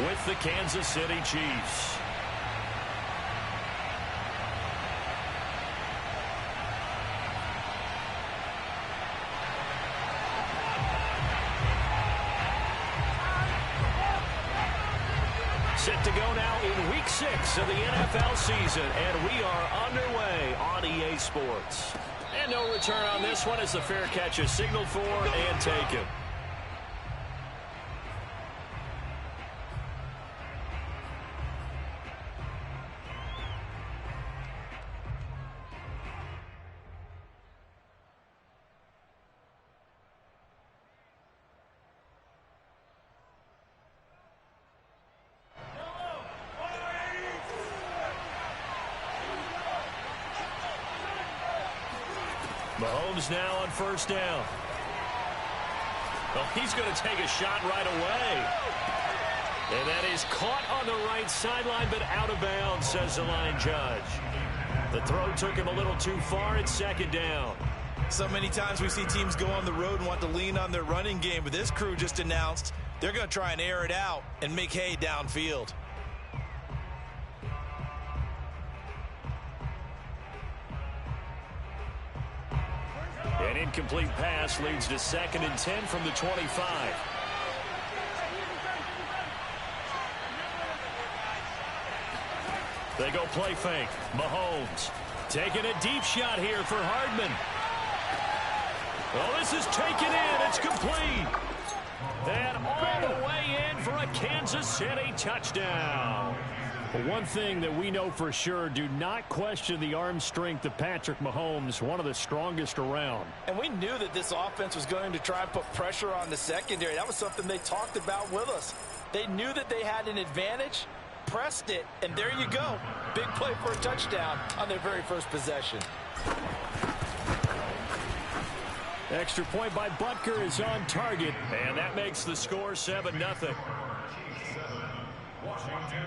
with the Kansas City Chiefs. Set to go now in Week 6 of the NFL season, and we are underway on EA Sports. And no return on this one as the fair catch is signaled for and taken. Mahomes now on first down. Well, he's going to take a shot right away. And that is caught on the right sideline, but out of bounds, says the line judge. The throw took him a little too far. It's second down. So many times we see teams go on the road and want to lean on their running game, but this crew just announced they're going to try and air it out and make hay downfield. An incomplete pass leads to 2nd and 10 from the 25. They go play fake. Mahomes taking a deep shot here for Hardman. Well, this is taken in. It's complete. And all the way in for a Kansas City touchdown. But one thing that we know for sure, do not question the arm strength of Patrick Mahomes, one of the strongest around. And we knew that this offense was going to try and put pressure on the secondary. That was something they talked about with us. They knew that they had an advantage, pressed it, and there you go. Big play for a touchdown on their very first possession. Extra point by Butker is on target, and that makes the score 7-0. Washington.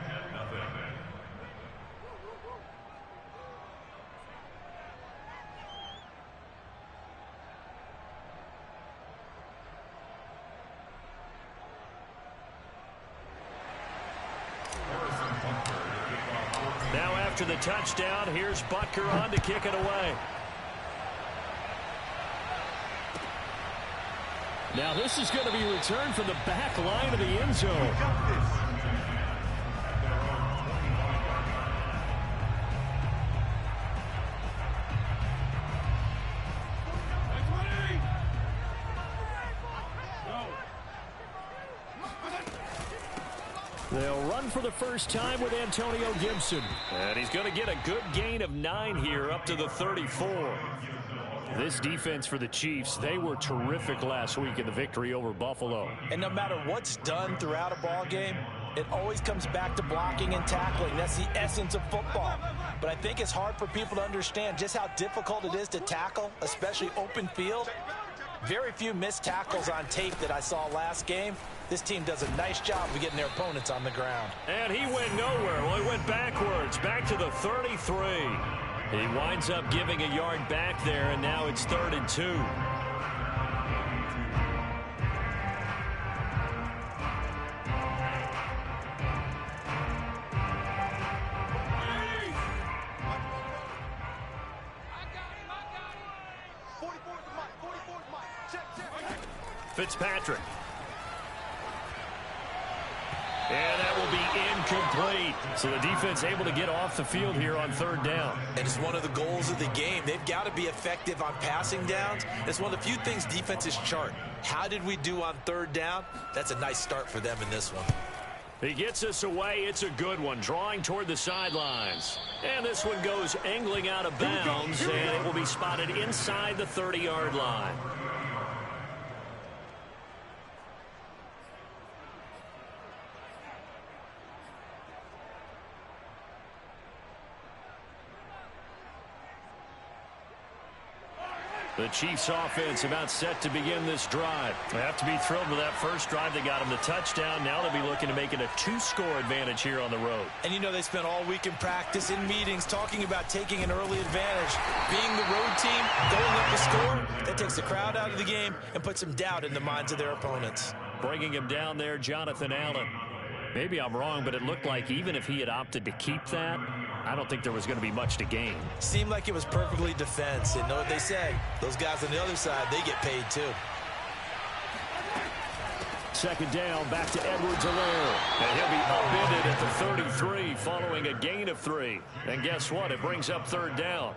Now after the touchdown, here's Butker on to kick it away. Now this is going to be returned from the back line of the end zone. They'll run for the first time with Antonio Gibson. And he's going to get a good gain of 9 here up to the 34. This defense for the Chiefs, they were terrific last week in the victory over Buffalo. And no matter what's done throughout a ball game, it always comes back to blocking and tackling. That's the essence of football. But I think it's hard for people to understand just how difficult it is to tackle, especially open field. Very few missed tackles on tape that I saw last game. This team does a nice job of getting their opponents on the ground. And he went nowhere. Well, he went backwards, back to the 33. He winds up giving a yard back there, and now it's 3rd and 2. Fitzpatrick. And that will be incomplete. So the defense able to get off the field here on 3rd down. And it's one of the goals of the game. They've got to be effective on passing downs. It's one of the few things defenses chart. How did we do on 3rd down? That's a nice start for them in this one. He gets us away. It's a good one, drawing toward the sidelines. And this one goes angling out of bounds, and it will be spotted inside the 30-yard line. The Chiefs offense about set to begin this drive. They have to be thrilled with that first drive. They got them the touchdown. Now they'll be looking to make it a 2-score advantage here on the road. And you know they spent all week in practice, in meetings, talking about taking an early advantage. Being the road team, going up the score, that takes the crowd out of the game and puts some doubt in the minds of their opponents. Bringing him down there, Jonathan Allen. Maybe I'm wrong, but it looked like even if he had opted to keep that, I don't think there was going to be much to gain. Seemed like it was perfectly defense. And know what they say, those guys on the other side, they get paid too. Second down, back to Edwards-Helaire. And he'll be upended at the 33 following a gain of 3. And guess what? It brings up third down.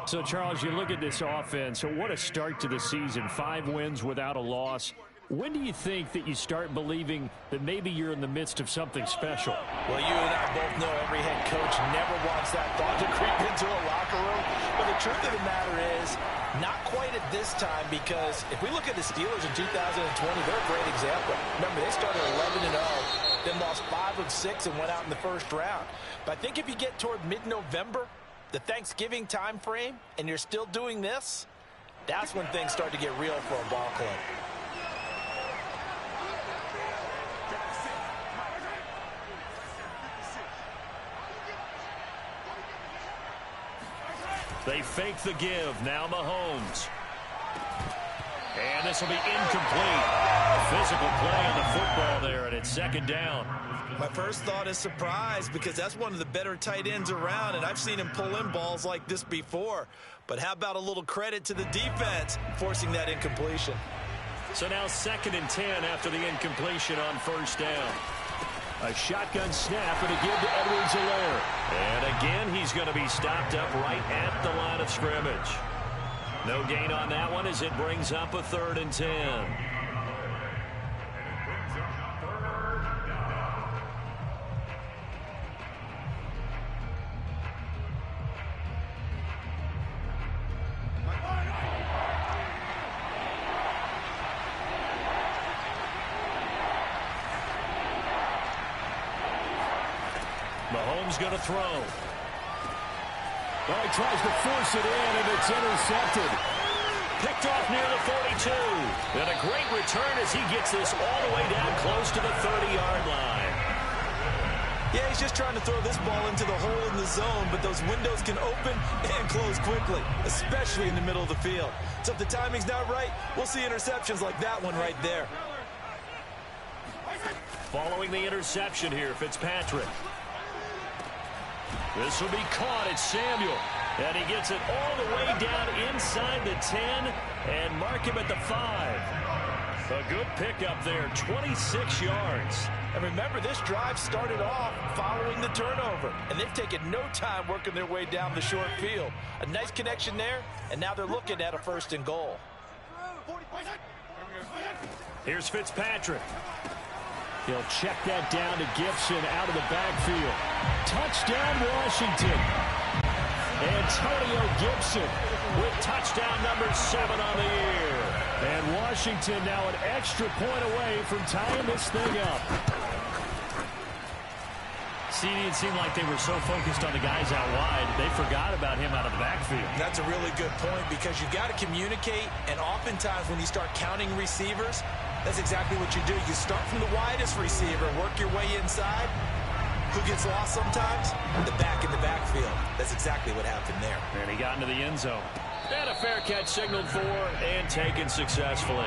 So, Charles, you look at this offense. So what a start to the season. 5 wins without a loss. When do you think that you start believing that maybe you're in the midst of something special? Well, you and I both know every head coach never wants that thought to creep into a locker room. But the truth of the matter is, not quite at this time, because if we look at the Steelers in 2020, they're a great example. Remember, they started 11-0, then lost 5 of 6 and went out in the first round. But I think if you get toward mid-November, the Thanksgiving time frame, and you're still doing this, that's when things start to get real for a ball club. They fake the give. Now Mahomes. And this will be incomplete. Physical play on the football there, and it's second down. My first thought is surprise, because that's one of the better tight ends around, and I've seen him pull in balls like this before. But how about a little credit to the defense forcing that incompletion? So now 2nd and 10 after the incompletion on first down. A shotgun snap and a give to Edwards-Helaire. And again, he's going to be stopped up right at the line of scrimmage. No gain on that one as it brings up a 3rd and 10. Mahomes going to throw. Well, he tries to force it in, and it's intercepted. Picked off near the 42. And a great return as he gets this all the way down close to the 30-yard line. Yeah, he's just trying to throw this ball into the hole in the zone, but those windows can open and close quickly, especially in the middle of the field. So if the timing's not right, we'll see interceptions like that one right there. Following the interception here, Fitzpatrick. This will be caught. It's Samuel. And he gets it all the way down inside the 10 and mark him at the 5. A good pickup there, 26 yards. And remember, this drive started off following the turnover. And they've taken no time working their way down the short field. A nice connection there, and now they're looking at a 1st and goal. Here's Fitzpatrick. He'll check that down to Gibson out of the backfield. Touchdown, Washington. Antonio Gibson with touchdown number 7 on the year. And Washington now an extra point away from tying this thing up. See, it seemed like they were so focused on the guys out wide, they forgot about him out of the backfield. That's a really good point, because you've got to communicate, and oftentimes when you start counting receivers, that's exactly what you do. You start from the widest receiver, work your way inside. Who gets lost sometimes? The back in the backfield. That's exactly what happened there. And he got into the end zone. And a fair catch signaled for and taken successfully.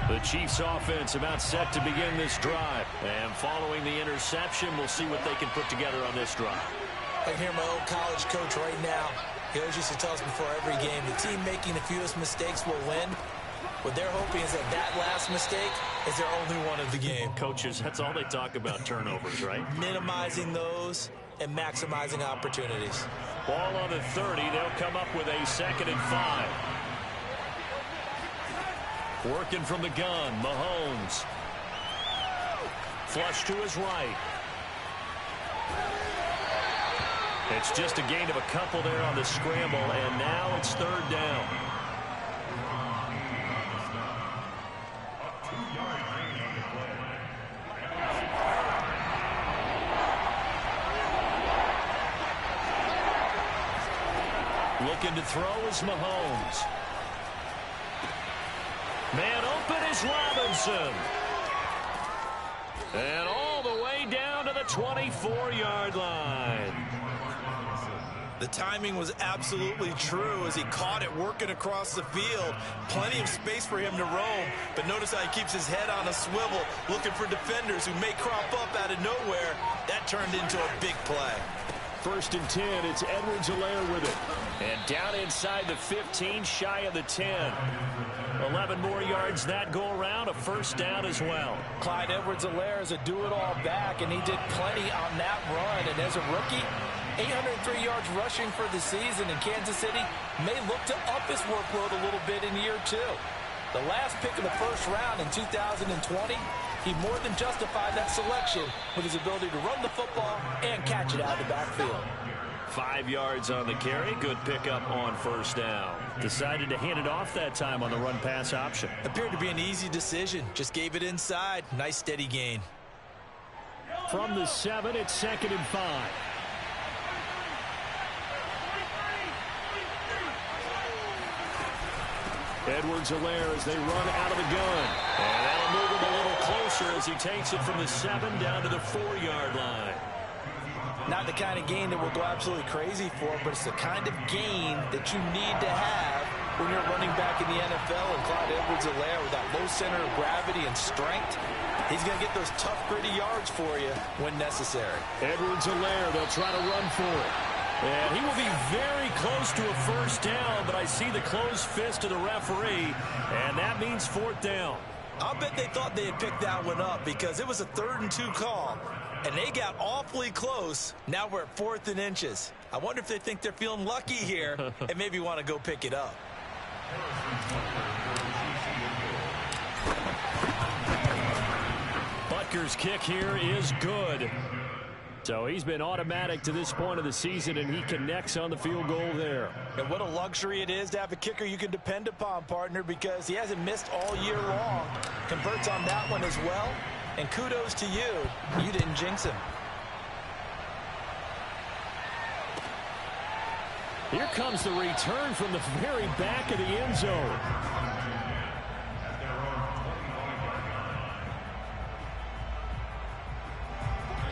The Chiefs offense about set to begin this drive. And following the interception, we'll see what they can put together on this drive. I can hear my old college coach right now. He always used to tell us before every game, the team making the fewest mistakes will win. What they're hoping is that that last mistake is their only one of the game. Coaches, that's all they talk about, turnovers, right? Minimizing those and maximizing opportunities. Ball on the 30. They'll come up with a 2nd and 5. Working from the gun, Mahomes. Flush to his right. It's just a gain of a couple there on the scramble, and now it's 3rd down. Looking to throw is Mahomes. Man open is Robinson. And all the way down to the 24-yard line. The timing was absolutely true as he caught it working across the field. Plenty of space for him to roam, but notice how he keeps his head on a swivel, looking for defenders who may crop up out of nowhere. That turned into a big play. 1st and 10, it's Edwards-Helaire with it. And down inside the 15, shy of the 10. 11 more yards that go around, a 1st down as well. Clyde Edwards-Helaire is a do-it-all back, and he did plenty on that run. And as a rookie, 803 yards rushing for the season, in Kansas City may look to up his workload a little bit in year 2. The last pick of the 1st round in 2020, he more than justified that selection with his ability to run the football and catch it out of the backfield. 5 yards on the carry. Good pickup on 1st down. Decided to hand it off that time on the run-pass option. Appeared to be an easy decision. Just gave it inside. Nice steady gain. From the 7, it's 2nd and 5. Edwards-Helaire as they run out of the gun. And that'll move him a little closer as he takes it from the 7 down to the 4-yard line. Not the kind of gain that we'll go absolutely crazy for, but it's the kind of gain that you need to have when you're running back in the NFL. And Clyde Edwards-Helaire, with that low center of gravity and strength, he's going to get those tough, gritty yards for you when necessary. Edwards-Helaire, they'll try to run for it. And he will be very close to a 1st down, but I see the closed fist of the referee, and that means 4th down. I'll bet they thought they had picked that one up because it was a 3rd and 2 call, and they got awfully close. Now we're at 4th and inches. I wonder if they think they're feeling lucky here and maybe want to go pick it up. Butker's kick here is good. So he's been automatic to this point of the season, and he connects on the field goal there. And what a luxury it is to have a kicker you can depend upon, partner, because he hasn't missed all year long. Converts on that one as well. And kudos to you. You didn't jinx him. Here comes the return from the very back of the end zone.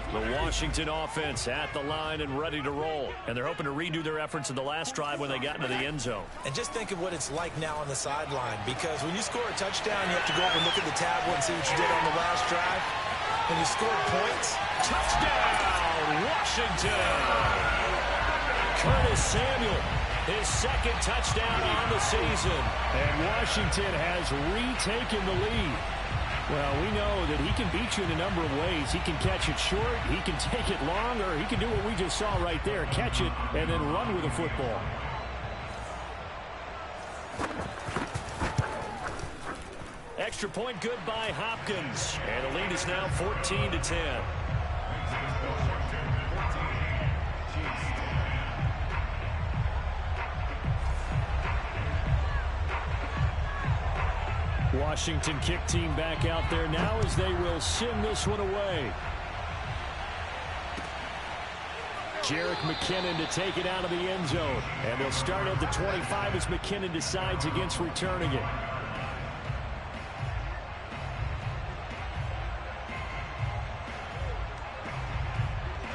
The Washington offense at the line and ready to roll. And they're hoping to redo their efforts in the last drive when they got into the end zone. And just think of what it's like now on the sideline, because when you score a touchdown, you have to go over and look at the tablet and see what you did on the last drive. When you scored points, touchdown, Washington! Curtis Samuel, his 2nd touchdown on the season. And Washington has retaken the lead. Well, we know that he can beat you in a number of ways. He can catch it short, he can take it long, or he can do what we just saw right there, catch it and then run with the football. Extra point good by Hopkins. And the lead is now 14-10. Washington kick team back out there now as they will send this one away. Jerick McKinnon to take it out of the end zone. And they'll start at the 25 as McKinnon decides against returning it.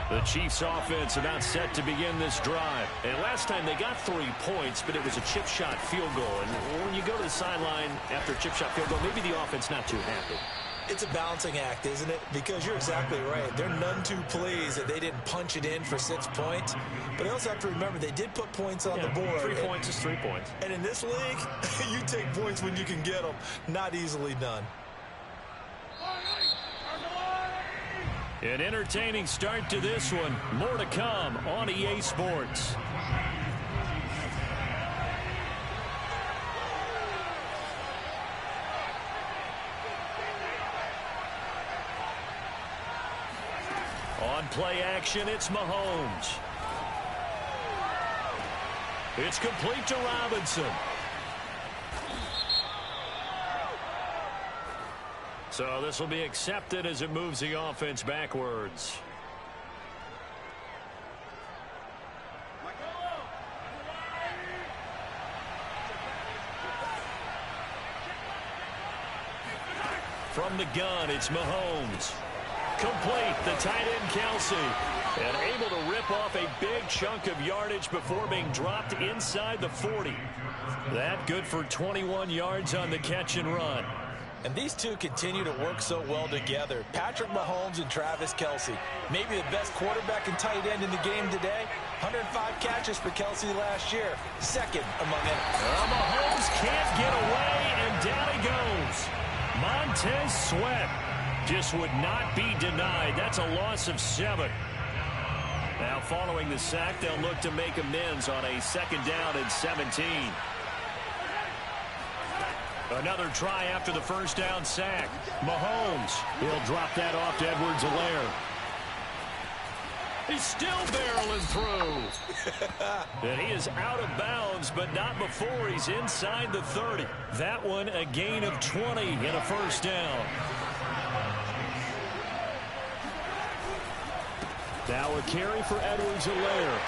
The Chiefs offense about set to begin this drive. And last time they got 3 points, but it was a chip shot field goal. And when you go to the sideline after a chip shot field goal, maybe the offense not too happy. It's a balancing act, isn't it? Because you're exactly right. They're none too pleased that they didn't punch it in for 6 points. But I also have to remember they did put points on the board. 3 points is 3 points. And in this league, you take points when you can get them. Not easily done. An entertaining start to this one. More to come on EA Sports. On play action, it's Mahomes. It's complete to Robinson. So this will be accepted as it moves the offense backwards. From the gun, it's Mahomes. Complete, the tight end Kelsey. And able to rip off a big chunk of yardage before being dropped inside the 40. That good for 21 yards on the catch and run. And these two continue to work so well together. Patrick Mahomes and Travis Kelce. Maybe the best quarterback and tight end in the game today. 105 catches for Kelce last year. Second among them. Mahomes can't get away, and down he goes. Montez Sweat just would not be denied. That's a loss of 7. Now following the sack, they'll look to make amends on a 2nd down and 17. Another try after the 1st down sack. Mahomes, he'll drop that off to Edwards-Helaire. He's still barreling through. And he is out of bounds, but not before he's inside the 30. That one a gain of 20 and a 1st down. Now a carry for Edwards-Helaire.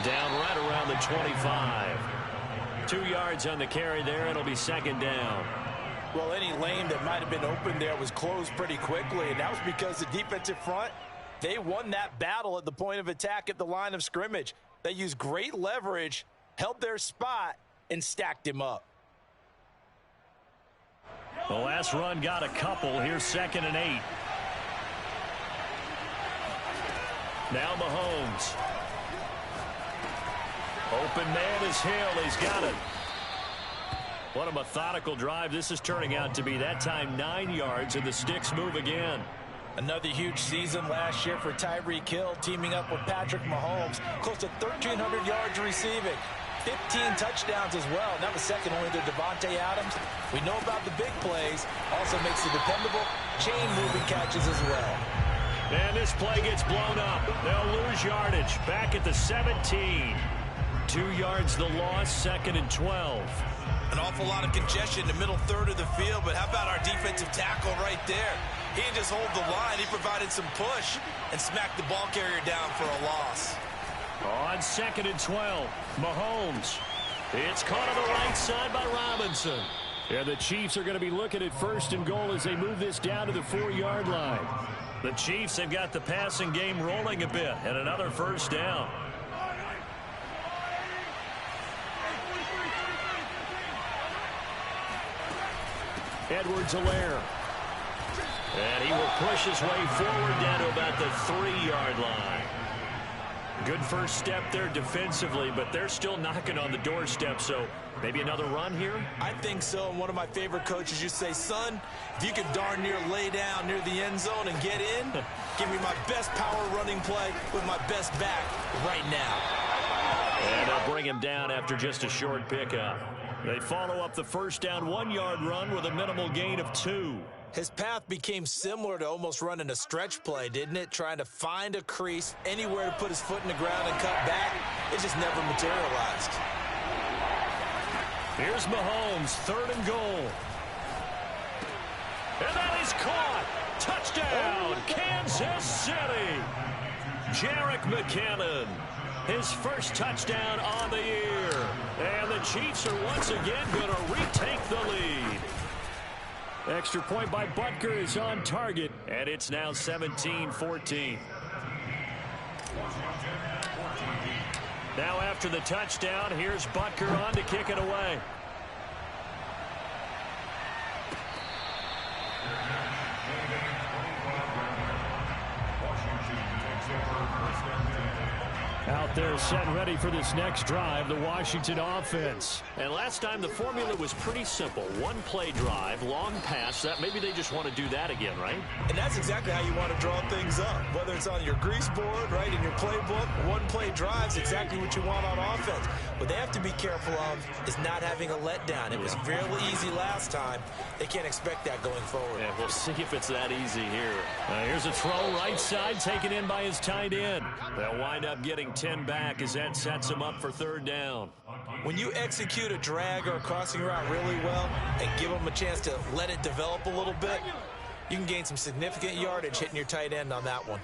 Down right around the 25. 2 yards on the carry there. It'll be 2nd down. Well, any lane that might have been open there was closed pretty quickly, and that was because the defensive front, they won that battle at the point of attack at the line of scrimmage. They used great leverage, held their spot, and stacked him up. The last run got a couple. Here's 2nd and 8. Now Mahomes. Open man is Hill. He's got it. What a methodical drive this is turning out to be. That time 9 yards, and the sticks move again. Another huge season last year for Tyreek Hill, teaming up with Patrick Mahomes. Close to 1,300 yards receiving. 15 touchdowns as well. That was second only to Devontae Adams. We know about the big plays. Also makes the dependable chain-moving catches as well. And this play gets blown up. They'll lose yardage. Back at the 17. 2 yards the loss, 2nd and 12. An awful lot of congestion in the middle third of the field, but how about our defensive tackle right there? He didn't just hold the line. He provided some push and smacked the ball carrier down for a loss. On 2nd and 12, Mahomes. It's caught on the right side by Robinson. And the Chiefs are going to be looking at 1st and goal as they move this down to the 4-yard line. The Chiefs have got the passing game rolling a bit, and another 1st down. Edwards-Helaire. And he will push his way forward down to about the 3-yard line. Good first step there defensively, but they're still knocking on the doorstep, so maybe another run here? I think so, and one of my favorite coaches used to say, son, if you could darn near lay down near the end zone and get in, give me my best power running play with my best back right now. And they'll bring him down after just a short pickup. They follow up the 1st down 1-yard run with a minimal gain of 2. His path became similar to almost running a stretch play, didn't it? Trying to find a crease, anywhere to put his foot in the ground and cut back. It just never materialized. Here's Mahomes, 3rd and goal. And that is caught. Touchdown, Kansas City. Jerick McKinnon. His first touchdown on the year. And the Chiefs are once again going to retake the lead. Extra point by Butker is on target, and it's now 17-14. Now after the touchdown, here's Butker on to kick it away. Out there set and ready for this next drive, the Washington offense. And last time the formula was pretty simple. One play drive, long pass. That maybe they just want to do that again, right? And that's exactly how you want to draw things up. Whether it's on your grease board, right, in your playbook, one play drive's exactly what you want on offense. What they have to be careful of is not having a letdown. It was fairly easy last time. They can't expect that going forward. Yeah, we'll see if it's that easy here. Here's a throw right side taken in by his tight end. They'll wind up getting 10 back as that sets him up for 3rd down. When you execute a drag or a crossing route really well and give them a chance to let it develop a little bit, you can gain some significant yardage hitting your tight end on that one.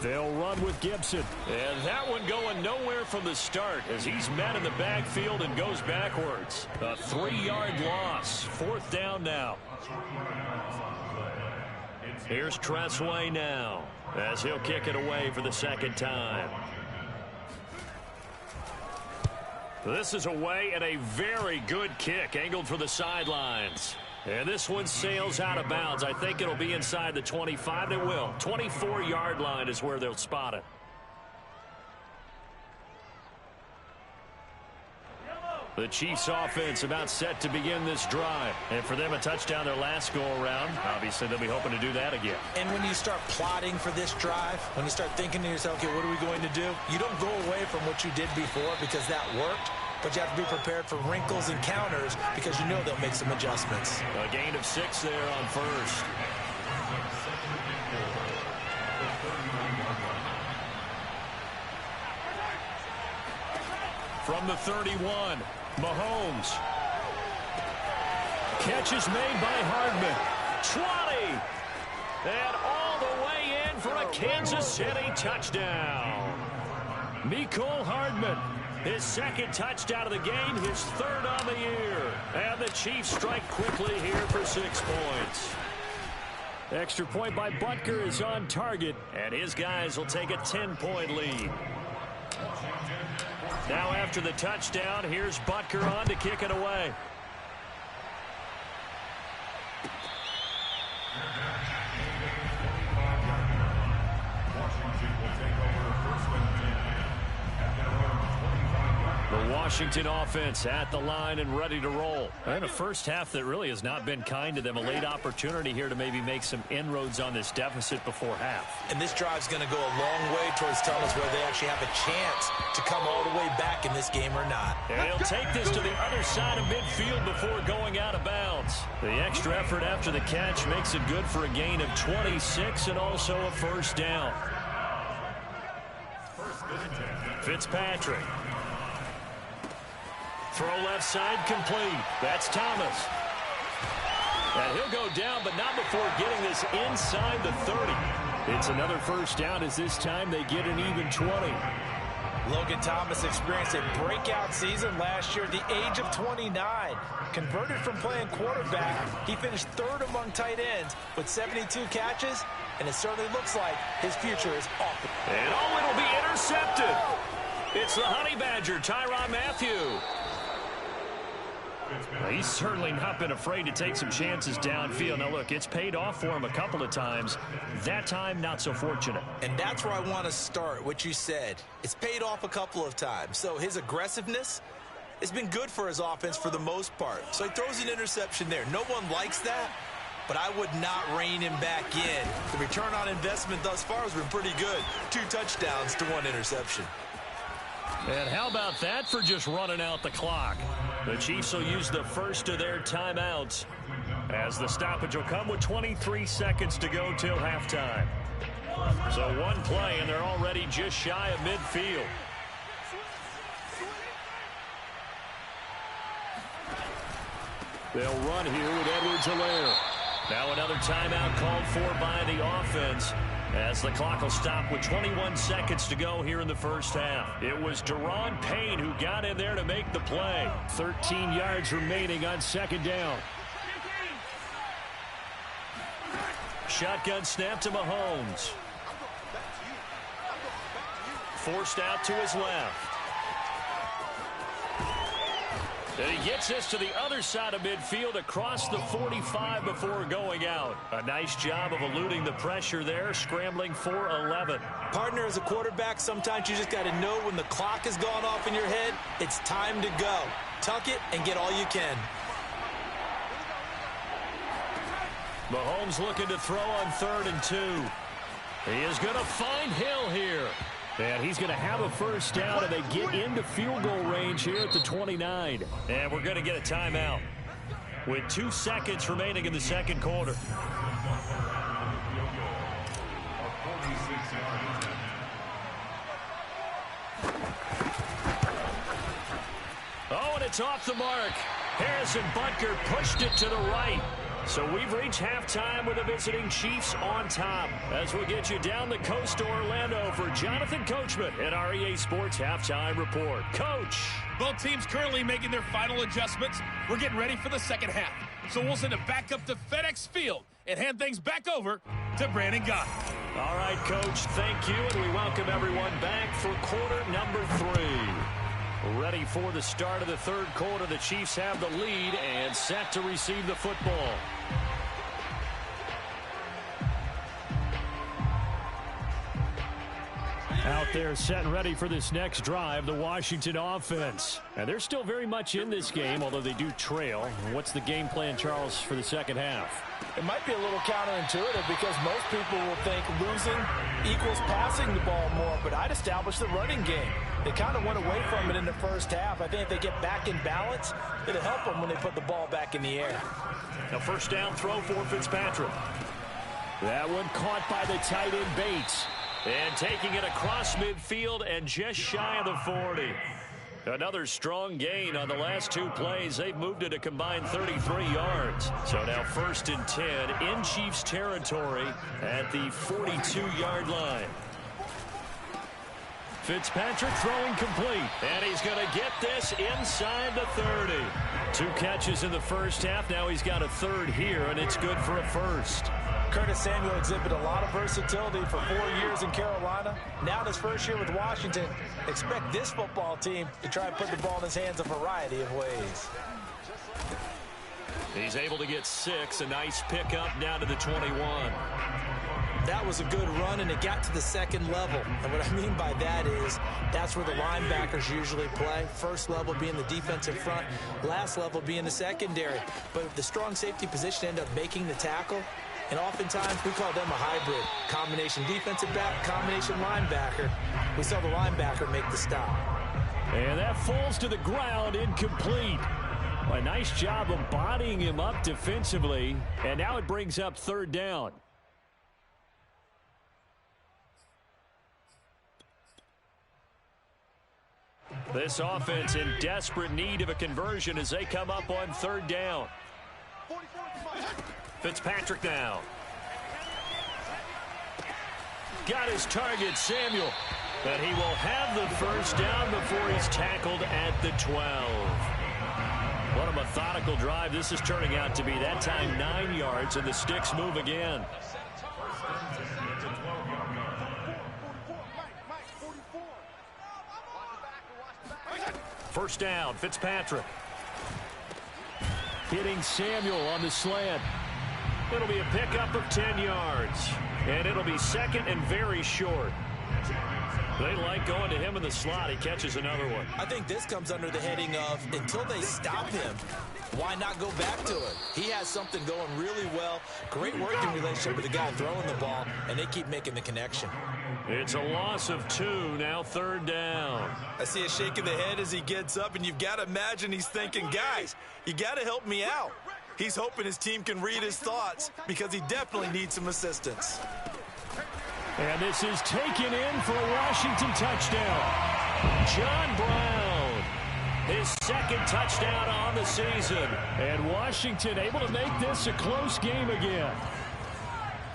They'll run with Gibson. And that one going nowhere from the start as he's met in the backfield and goes backwards. A 3-yard loss. 4th down now. Here's Tressway now as he'll kick it away for the second time. This is away and a very good kick angled for the sidelines. And this one sails out of bounds. I think it'll be inside the 25. It will. 24-yard line is where they'll spot it. The Chiefs offense about set to begin this drive. And for them, a touchdown their last go-around. Obviously, they'll be hoping to do that again. And when you start plotting for this drive, when you start thinking to yourself, okay, what are we going to do? You don't go away from what you did before because that worked. But you have to be prepared for wrinkles and counters because you know they'll make some adjustments. A gain of 6 there on first. From the 31, Mahomes. Catch is made by Hardman. 20. And all the way in for a Kansas City touchdown. Mecole Hardman. His second touchdown of the game, his third on the year. And the Chiefs strike quickly here for 6 points. Extra point by Butker is on target, and his guys will take a 10-point lead. Now after the touchdown, here's Butker on to kick it away. The Washington offense at the line and ready to roll. And a first half that really has not been kind to them. A late opportunity here to maybe make some inroads on this deficit before half. And this drive's going to go a long way towards telling us whether they actually have a chance to come all the way back in this game or not. And he'll take this to the other side of midfield before going out of bounds. The extra effort after the catch makes it good for a gain of 26 and also a first down. Fitzpatrick. Throw left side complete. That's Thomas. And he'll go down, but not before getting this inside the 30. It's another first down as this time they get an even 20. Logan Thomas experienced a breakout season last year at the age of 29. Converted from playing quarterback, he finished third among tight ends with 72 catches, and it certainly looks like his future is off. And oh, it'll be intercepted. It's the Honey Badger, Tyrann Mathieu. He's certainly not been afraid to take some chances downfield. Now, look, it's paid off for him a couple of times. That time, not so fortunate. And that's where I want to start, what you said. It's paid off a couple of times. So his aggressiveness has been good for his offense for the most part. So he throws an interception there. No one likes that, but I would not rein him back in. The return on investment thus far has been pretty good. 2 touchdowns to 1 interception. And how about that for just running out the clock? The Chiefs will use the first of their timeouts as the stoppage will come with 23 seconds to go till halftime. So one play, and they're already just shy of midfield. They'll run here with Edwards-Helaire. Now another timeout called for by the offense, as the clock will stop with 21 seconds to go here in the first half. It was Daron Payne who got in there to make the play. 13 yards remaining on second down. Shotgun snap to Mahomes. Forced out to his left. And he gets this to the other side of midfield across the 45 before going out. A nice job of eluding the pressure there, scrambling for 11. Partner, as a quarterback, sometimes you just got to know when the clock has gone off in your head, it's time to go. Tuck it and get all you can. Mahomes looking to throw on 3rd and 2. He is going to find Hill here. And he's going to have a first down, and they get into field goal range here at the 29. And we're going to get a timeout with 2 seconds remaining in the second quarter. Oh, and it's off the mark. Harrison Butker pushed it to the right. So we've reached halftime with the visiting Chiefs on top. As we'll get you down the coast to Orlando for Jonathan Coachman at our EA Sports Halftime Report. Coach. Both teams currently making their final adjustments. We're getting ready for the second half. So we'll send it back up to FedEx Field and hand things back over to Brandon Gott. All right, Coach, thank you, and we welcome everyone back for quarter number 3. Ready for the start of the third quarter. The Chiefs have the lead and set to receive the football. Out there set and ready for this next drive, the Washington offense. And they're still very much in this game, although they do trail. What's the game plan, Charles, for the second half? It might be a little counterintuitive because most people will think losing equals passing the ball more, but I'd establish the running game. They kind of went away from it in the first half. I think if they get back in balance, it'll help them when they put the ball back in the air. A first down throw for Fitzpatrick. That one caught by the tight end Bates. And taking it across midfield and just shy of the 40. Another strong gain on the last 2 plays. They've moved it a combined 33 yards. So now 1st and 10 in Chiefs territory at the 42-yard line. Fitzpatrick throwing complete. And he's going to get this inside the 30. 2 catches in the first half. Now he's got a third here, and it's good for a first. Curtis Samuel exhibited a lot of versatility for 4 years in Carolina. Now in his first year with Washington, expect this football team to try and put the ball in his hands a variety of ways. He's able to get 6. A nice pickup down to the 21. That was a good run, and it got to the second level. And what I mean by that is that's where the linebackers usually play. First level being the defensive front, last level being the secondary. But the strong safety position ended up making the tackle. And oftentimes, we call them a hybrid. Combination defensive back, combination linebacker. We saw the linebacker make the stop. And that falls to the ground, incomplete. A nice job of bodying him up defensively. And now it brings up third down. This offense in desperate need of a conversion as they come up on third down. Fitzpatrick now. Got his target, Samuel. But he will have the first down before he's tackled at the 12. What a methodical drive this is turning out to be. That time 9 yards, and the sticks move again. First down, Fitzpatrick. Hitting Samuel on the slant. It'll be a pickup of 10 yards. And it'll be second and very short. They like going to him in the slot. He catches another one. I think this comes under the heading of until they stop him, why not go back to it? He has something going really well. Great working relationship with the guy throwing the ball, and they keep making the connection. It's a loss of 2, now third down. I see a shake of the head as he gets up, and you've got to imagine he's thinking, guys, you got to help me out. He's hoping his team can read his thoughts because he definitely needs some assistance. And this is taken in for a Washington touchdown. John Brown, his second touchdown on the season. And Washington able to make this a close game again.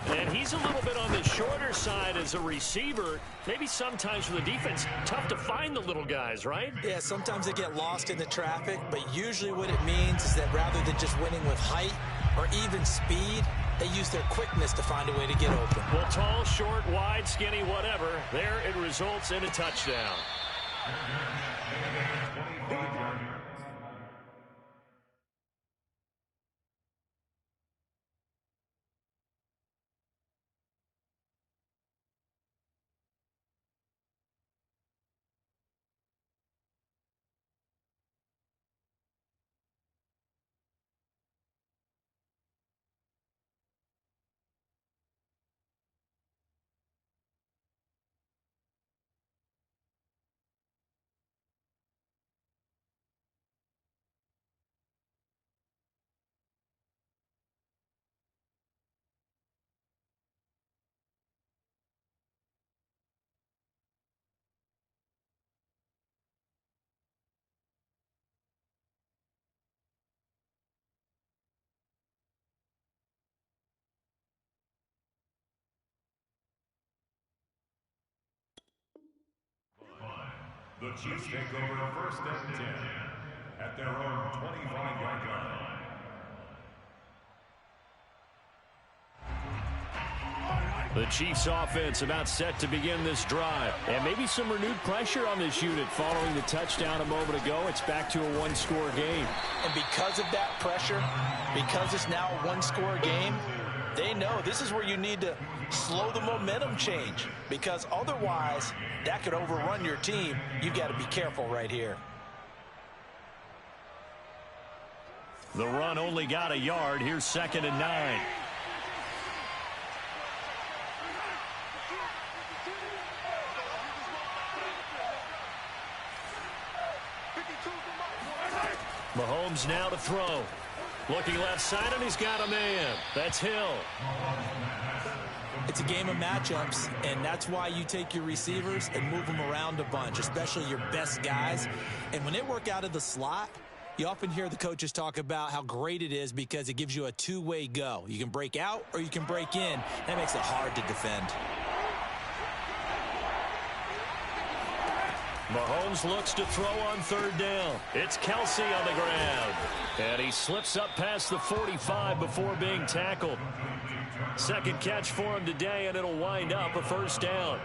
And he's a little bit on the shorter side as a receiver. Maybe sometimes for the defense, tough to find the little guys, right? Yeah, sometimes they get lost in the traffic, but usually what it means is that rather than just winning with height or even speed, they use their quickness to find a way to get open. Well, tall, short, wide, skinny, whatever, there it results in a touchdown. The Chiefs take over first and 10 at their own 25-yard line. The Chiefs offense about set to begin this drive. And maybe some renewed pressure on this unit following the touchdown a moment ago. It's back to a one-score game. And because of that pressure, because it's now a one-score game, they know this is where you need to slow the momentum change, because otherwise that could overrun your team. You've got to be careful right here. The run only got a yard. Here's 2nd and 9. Mahomes now to throw. Looking left side, and he's got a man. That's Hill. It's a game of matchups, and that's why you take your receivers and move them around a bunch, especially your best guys. And when they work out of the slot, you often hear the coaches talk about how great it is because it gives you a two-way go. You can break out or you can break in. That makes it hard to defend. Mahomes looks to throw on 3rd down. It's Kelsey on the ground. And he slips up past the 45 before being tackled. 2nd catch for him today, and it'll wind up a 1st down.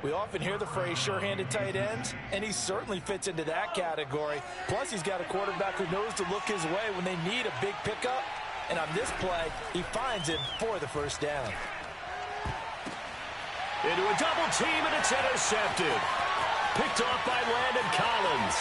We often hear the phrase sure-handed tight ends, and he certainly fits into that category. Plus, he's got a quarterback who knows to look his way when they need a big pickup. And on this play, he finds him for the 1st down. Into a double team, and it's intercepted. Picked off by Landon Collins.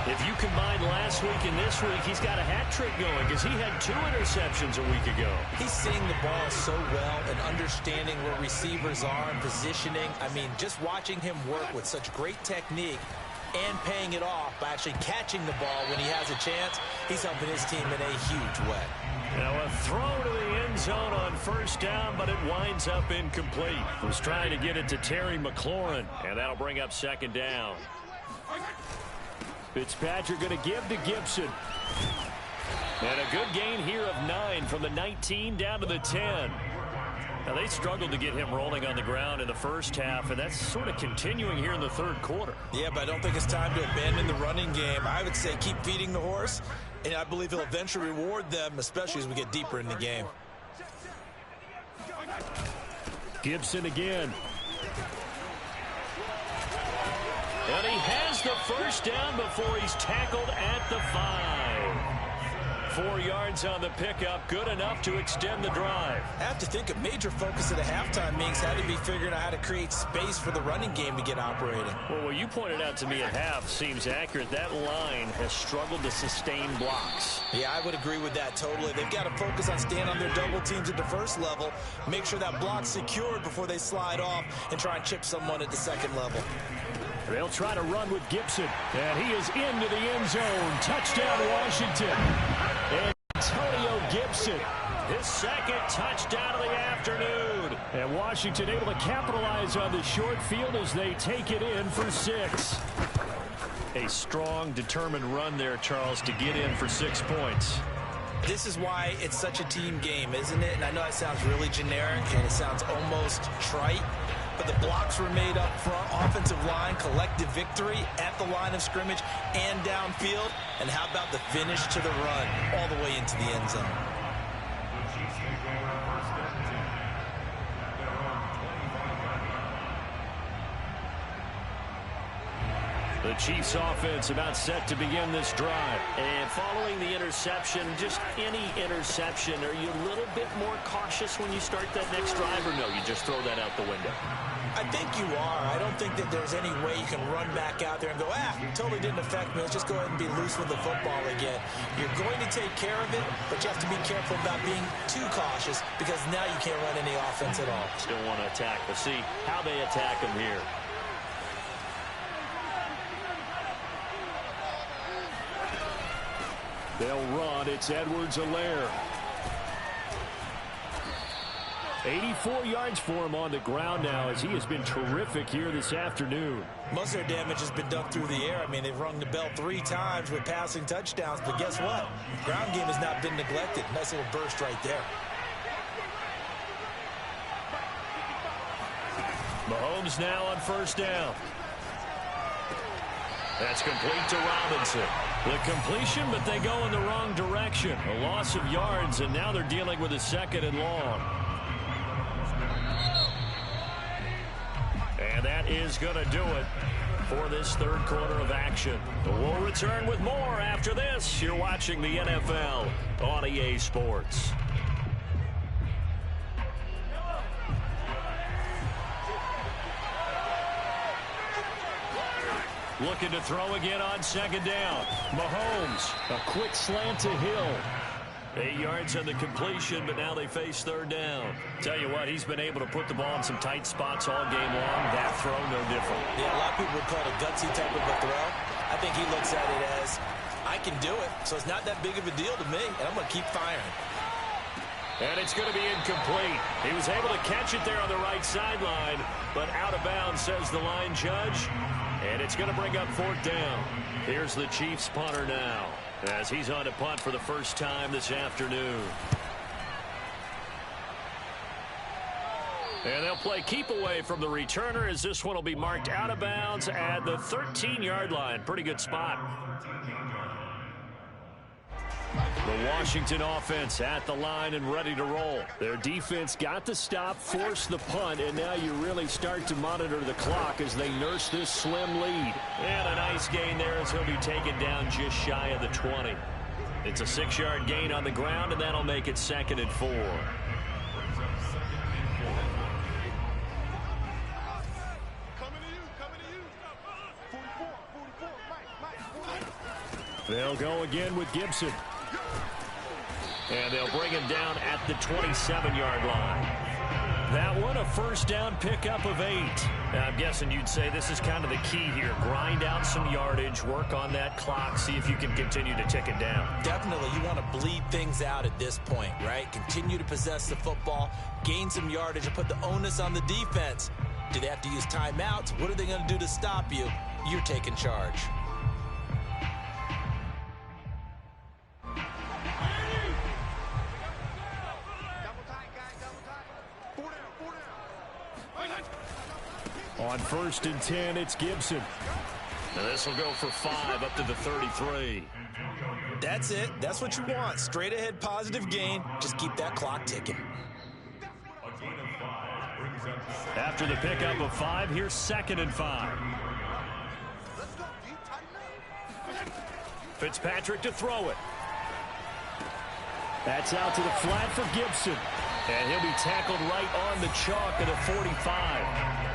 If you combine last week and this week, he's got a hat trick going because he had 2 interceptions a week ago. He's seeing the ball so well and understanding where receivers are and positioning. I mean, just watching him work with such great technique and paying it off by actually catching the ball when he has a chance, he's helping his team in a huge way. Now a throw to the end zone on 1st down, but it winds up incomplete. Was trying to get it to Terry McLaurin, and that'll bring up 2nd down. Fitzpatrick going to give to Gibson. And a good gain here of 9 from the 19 down to the 10. Now they struggled to get him rolling on the ground in the 1st half, and that's sort of continuing here in the 3rd quarter. Yeah, but I don't think it's time to abandon the running game. I would say keep feeding the horse, and I believe he'll eventually reward them, especially as we get deeper in the game. Gibson again. And he has the 1st down before he's tackled at the 5. 4 yards on the pickup, good enough to extend the drive. I have to think a major focus at the halftime means had to be figuring out how to create space for the running game to get operating. Well, what you pointed out to me at half seems accurate. That line has struggled to sustain blocks. Yeah, I would agree with that totally. They've got to focus on staying on their double teams at the 1st level, make sure that block's secured before they slide off and try and chip someone at the 2nd level. They'll try to run with Gibson, and he is into the end zone. Touchdown, Washington. Antonio Gibson, his 2nd touchdown of the afternoon. And Washington able to capitalize on the short field as they take it in for 6. A strong, determined run there, Charles, to get in for 6 points. This is why it's such a team game, isn't it? And I know it sounds really generic, and it sounds almost trite. But the blocks were made up front, offensive line, collective victory at the line of scrimmage and downfield. And how about the finish to the run all the way into the end zone? The Chiefs offense about set to begin this drive. And following the interception, just any interception, are you a little bit more cautious when you start that next drive, or no, you just throw that out the window? I think you are. I don't think that there's any way you can run back out there and go, totally didn't affect me. Let's just go ahead and be loose with the football again. You're going to take care of it, but you have to be careful about being too cautious because now you can't run any offense at all. Still want to attack. We'll see how they attack them here. They'll run. It's Edwards-Helaire. 84 yards for him on the ground now as he has been terrific here this afternoon. Most of their damage has been done through the air. I mean, they've rung the bell 3 times with passing touchdowns, but guess what? Ground game has not been neglected. Nice little burst right there. Mahomes now on 1st down. That's complete to Robinson. The completion, but they go in the wrong direction. A loss of yards, and now they're dealing with a 2nd and long. And that is going to do it for this 3rd quarter of action. We'll return with more after this. You're watching the NFL on EA Sports. Looking to throw again on 2nd down. Mahomes, a quick slant to Hill. 8 yards on the completion, but now they face 3rd down. Tell you what, he's been able to put the ball in some tight spots all game long. That throw, no different. Yeah, a lot of people would call it a gutsy type of a throw. I think he looks at it as, I can do it, so it's not that big of a deal to me, and I'm going to keep firing. And it's going to be incomplete. He was able to catch it there on the right sideline, but out of bounds, says the line judge. And it's going to bring up 4th down. Here's the Chiefs punter now, as he's on to punt for the first time this afternoon. And they'll play keep away from the returner, as this one will be marked out of bounds at the 13-yard line. Pretty good spot. The Washington offense at the line and ready to roll. Their defense got the stop, forced the punt, and now you really start to monitor the clock as they nurse this slim lead. And a nice gain there as he'll be taken down just shy of the 20. It's a 6-yard gain on the ground, and that'll make it 2nd and 4. They'll go again with Gibson. And they'll bring him down at the 27-yard line. That one, a 1st down pickup of 8. Now, I'm guessing you'd say this is kind of the key here. Grind out some yardage, work on that clock, see if you can continue to tick it down. Definitely, you want to bleed things out at this point, right? Continue to possess the football, gain some yardage, and put the onus on the defense. Do they have to use timeouts? What are they going to do to stop you? You're taking charge. On 1st and 10, it's Gibson. And this will go for 5 up to the 33. That's it. That's what you want. Straight ahead positive gain. Just keep that clock ticking. After the pickup of 5, here's 2nd and 5. Fitzpatrick to throw it. That's out to the flat for Gibson. And he'll be tackled right on the chalk at a 45.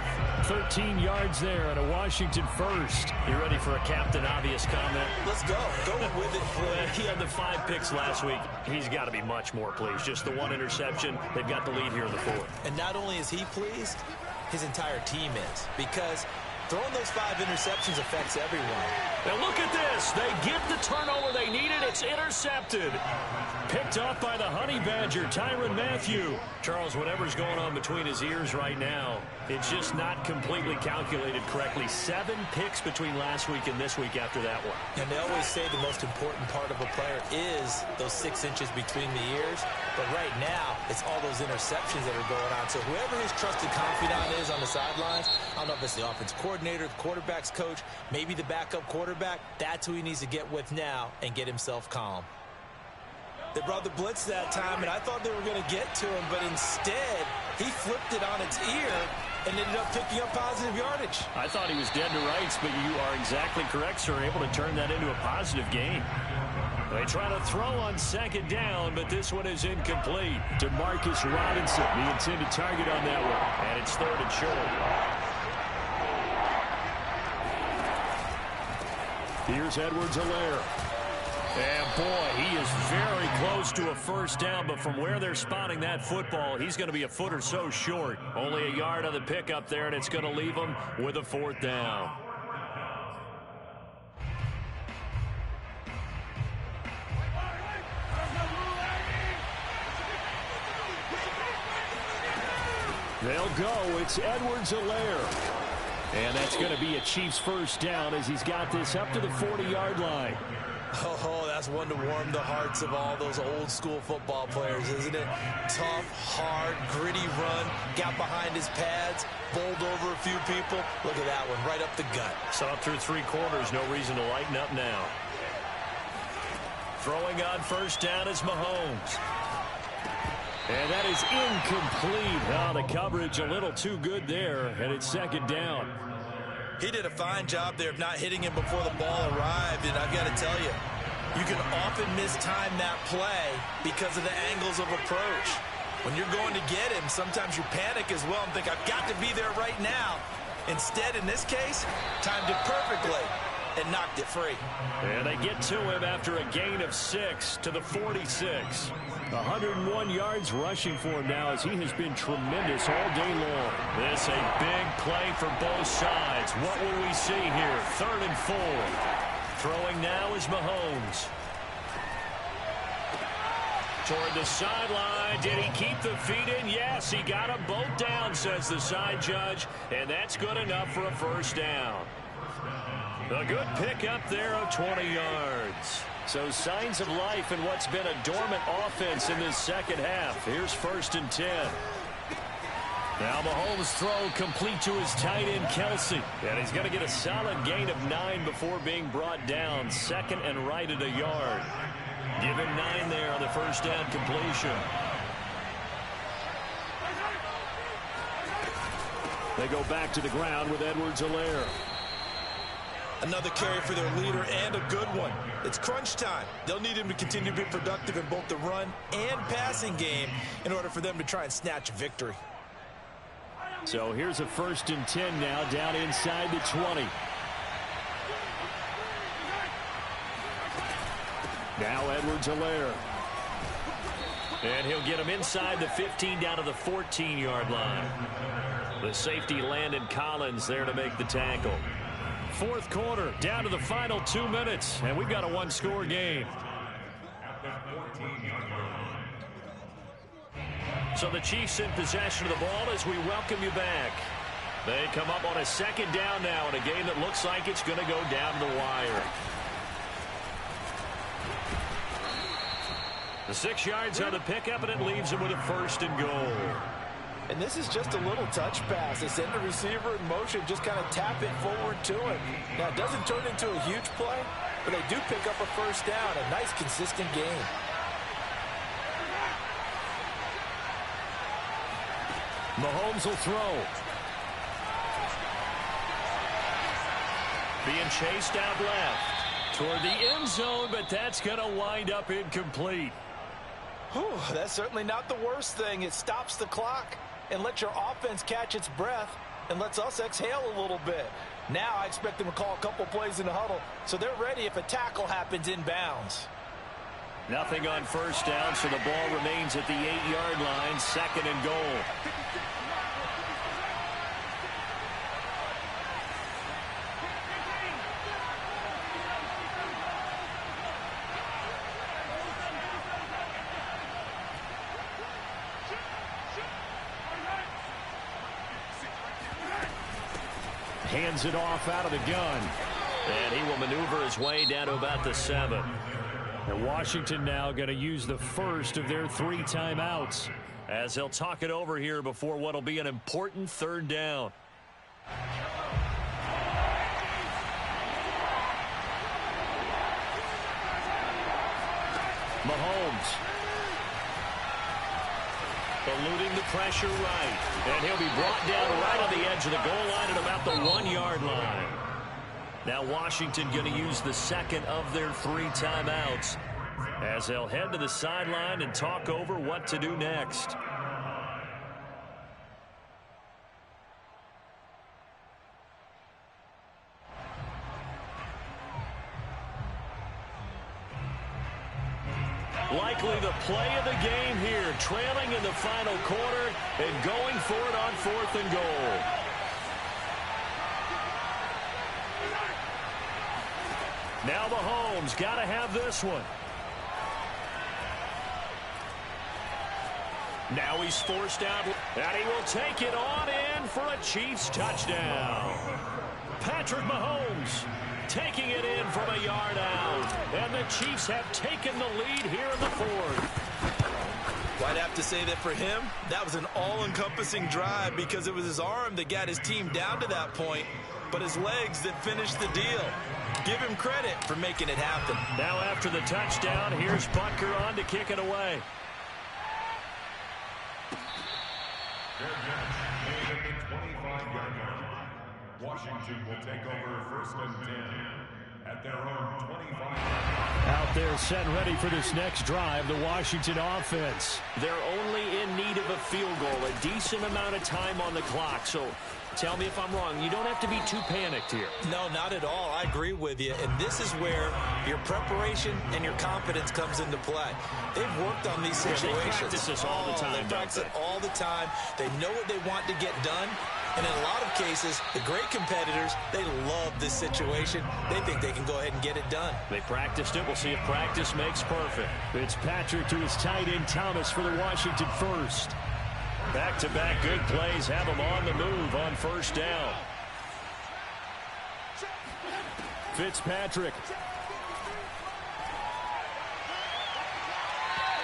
13 yards there and a Washington 1st. You ready for a Captain Obvious comment? Let's go. Go with it. He had the 5 picks last week. He's got to be much more pleased. Just the 1 interception. They've got the lead here in the 4th. And not only is he pleased, his entire team is. Because throwing those 5 interceptions affects everyone. Now look at this. They get the turnover they needed. It's intercepted. Picked off by the Honey Badger, Tyrann Mathieu. Charles, whatever's going on between his ears right now, it's just not completely calculated correctly. 7 picks between last week and this week after that one. And they always say the most important part of a player is those 6 inches between the ears. But right now, it's all those interceptions that are going on. So whoever his trusted confidant is on the sidelines, I don't know if it's the offense coordinator, the quarterback's coach, maybe the backup quarterback, that's who he needs to get with now and get himself calm. They brought the blitz that time, and I thought they were going to get to him, but instead, he flipped it on its ear and ended up picking up positive yardage. I thought he was dead to rights, but you are exactly correct, sir. Able to turn that into a positive gain. They try to throw on 2nd down, but this one is incomplete to Marcus Robinson, the intended target on that one. And it's 3rd and short. Here's Edwards-Helaire. And, boy, he is very close to a 1st down, but from where they're spotting that football, he's going to be a foot or so short. Only a yard on the pickup there, and it's going to leave him with a 4th down. They'll go. It's Edwards-Helaire. And that's going to be a Chiefs 1st down as he's got this up to the 40-yard line. Oh, that's one to warm the hearts of all those old-school football players, isn't it? Tough, hard, gritty run, got behind his pads, bowled over a few people. Look at that one, right up the gut. Saw it through 3 quarters, no reason to lighten up now. Throwing on first down is Mahomes. And that is incomplete. Oh, the coverage a little too good there, and it's second down. He did a fine job there of not hitting him before the ball arrived, and I've got to tell you, you can often mistime that play because of the angles of approach. When you're going to get him, sometimes you panic as well and think, I've got to be there right now. Instead, in this case, timed it perfectly and knocked it free. And they get to him after a gain of 6 to the 46. 101 yards rushing for him now as he has been tremendous all day long. This a big play for both sides. What will we see here? 3rd and 4. Throwing now is Mahomes. Toward the sideline. Did he keep the feet in? Yes, he got them both down, says the side judge. And that's good enough for a first down. A good pickup there of 20 yards. So signs of life in what's been a dormant offense in this second half. Here's 1st and 10. Now Mahomes' throw complete to his tight end, Kelsey. And he's going to get a solid gain of 9 before being brought down. 2nd and right at a yard. Give him 9 there on the first down completion. They go back to the ground with Edwards-Helaire. Another carry for their leader and a good one. It's crunch time. They'll need him to continue to be productive in both the run and passing game in order for them to try and snatch a victory. So here's a 1st and 10 now down inside the 20. Now Edwards-Helaire. And he'll get him inside the 15 down to the 14-yard line. The safety Landon Collins there to make the tackle. 4th quarter, down to the final 2 minutes, and we've got a 1-score game. So the Chiefs in possession of the ball as we welcome you back. They come up on a 2nd down now in a game that looks like it's going to go down the wire. The 6 yards on the pickup, and it leaves them with a 1st and goal. And this is just a little touch pass. They send the receiver in motion, just kind of tap it forward to him. Now, it doesn't turn into a huge play, but they do pick up a first down. A nice, consistent game. Mahomes will throw. Being chased out left toward the end zone, but that's going to wind up incomplete. Whew, that's certainly not the worst thing. It stops the clock and lets your offense catch its breath and lets us exhale a little bit. Now I expect them to call a couple plays in the huddle so they're ready if a tackle happens inbounds. Nothing on first down, so the ball remains at the 8-yard line, 2nd and goal. Hands it off out of the gun. And he will maneuver his way down to about the 7. And Washington now going to use the first of their 3 timeouts as they'll talk it over here before what will be an important 3rd down. Mahomes. Eluding the pressure right. And he'll be brought down right on the edge of the goal line at about the 1-yard line. Now Washington going to use the 2nd of their 3 timeouts as they'll head to the sideline and talk over what to do next. Likely the play of the game here, trailing in the final quarter and going for it on 4th and goal. Now Mahomes got to have this one. Now he's forced out, and he will take it on in for a Chiefs touchdown. Patrick Mahomes taking it in from a yard out. And the Chiefs have taken the lead here in the 4th. Well, I'd have to say that for him, that was an all-encompassing drive because it was his arm that got his team down to that point. but his legs that finished the deal. Give him credit for making it happen. Now after the touchdown, here's Butker on to kick it away. Washington will take over 1st and 10 at their own 25. Out there set ready for this next drive, the Washington offense. They're only in need of a field goal, a decent amount of time on the clock. So tell me if I'm wrong. You don't have to be too panicked here. No, not at all. I agree with you. And this is where your preparation and your confidence comes into play. They've worked on these situations. They practice this all the time. They practice it all the time. They know what they want to get done. And in a lot of cases, the great competitors, they love this situation. They think they can go ahead and get it done. They practiced it. We'll see if practice makes perfect. Fitzpatrick to his tight end Thomas for the Washington first. Back-to-back good plays have him on the move on 1st down. Fitzpatrick.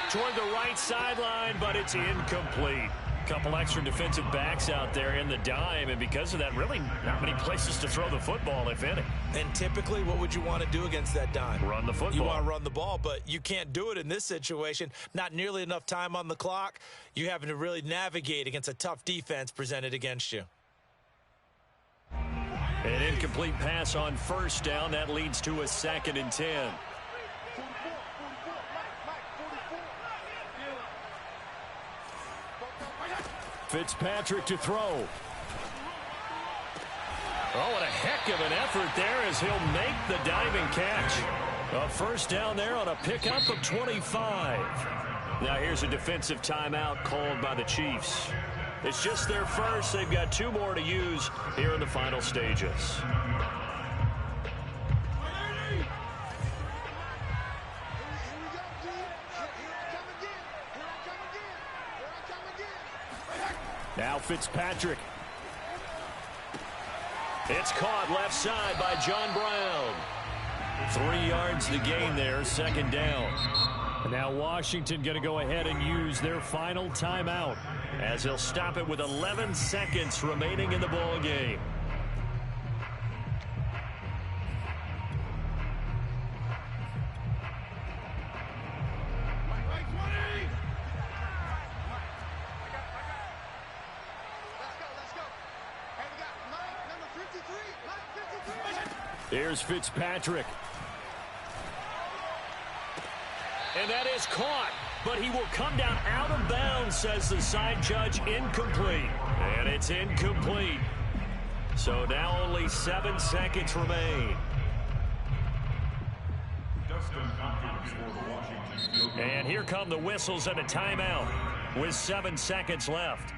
Toward the right sideline, but it's incomplete. Couple extra defensive backs out there in the dime, and because of that, really not many places to throw the football, if any. And typically, what would you want to do against that dime? Run the football. You want to run the ball, but you can't do it in this situation. Not nearly enough time on the clock. You're having to really navigate against a tough defense presented against you. An incomplete pass on 1st down. That leads to a 2nd and 10. Fitzpatrick to throw. Oh, what a heck of an effort there as he'll make the diving catch. A 1st down there on a pickup of 25. Now here's a defensive timeout called by the Chiefs. It's just their first. They've got 2 more to use here in the final stages. Now Fitzpatrick. It's caught left side by John Brown. 3 yards the gain there, 2nd down. And now Washington going to go ahead and use their final timeout as they'll stop it with 11 seconds remaining in the ball game. Here's Fitzpatrick. And that is caught, but he will come down out of bounds, says the side judge. Incomplete. And it's incomplete. So now only 7 seconds remain. And here come the whistles and a timeout with 7 seconds left.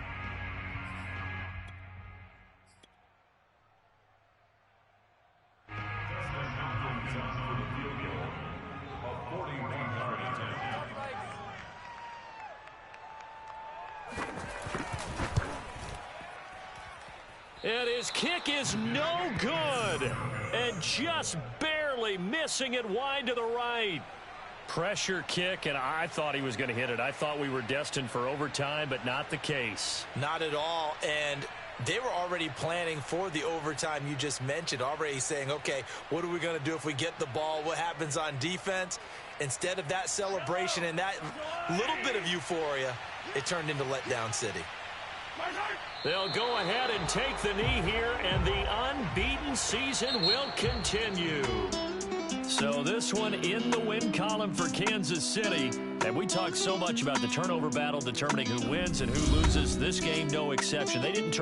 And his kick is no good. And just barely missing it wide to the right. Pressure kick, and I thought he was going to hit it. I thought we were destined for overtime, but not the case. Not at all. And they were already planning for the overtime you just mentioned, already saying, okay, what are we going to do if we get the ball? What happens on defense? Instead of that celebration and that little bit of euphoria, it turned into letdown city. They'll go ahead and take the knee here, and the unbeaten season will continue. So this one in the win column for Kansas City. And we talk so much about the turnover battle determining who wins and who loses. This game, no exception. They didn't turn